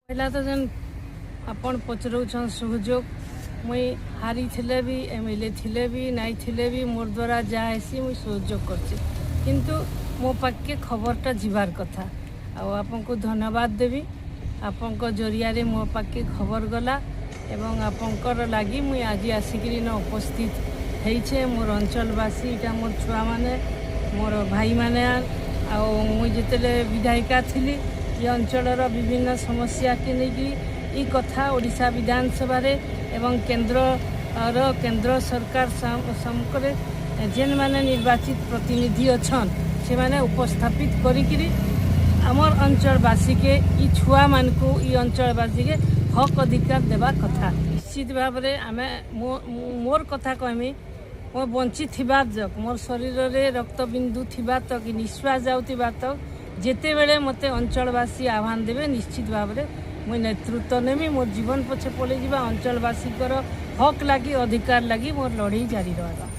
पहला तो जन आपण पचरौछन सहयोग मुई हारी थिले भी एमएलए थिले भी नाई थिले भी मोर द्वारा जासी मुई सहयोग करछि किंतु मो पाके खबरटा जीवार कथा आपन को धन्यवाद देवी आपन को जरिया रे मो पाके खबर गला एवं आपनकर लागी मुई आज आसिकरी न उपस्थित हेइछे मोर अंचलवासी इटा मोर छुआ माने मोर भाई माने आ मुई जेतेले विधायिका थिली ये अंचलर विभिन्न समस्या के लेकिन कथा ओडिशा विधानसभा रे एवं केंद्र सरकार समकरे जेन माने निर्वाचित प्रतिनिधि अच्छन से माने उपस्थापित करिकिरी आमर अंचलवासी के छुआ मान को अंचलवासी के हक अधिकार देवा कथा निश्चित भाव रे आमे मोर कथा कहमी मो बंची थिबा जक मोर शरीर रे रक्तबिंदु थिबा तक निश्वास जाउतिबा तक जेते बेले मते अंचलवासी आह्वान देवे निश्चित भाव रे मुझे नेतृत्व नेमी मोर जीवन पछे पड़े अंचलवासी हक लगी अधिकार लगी मोर लड़ाई जारी रहा।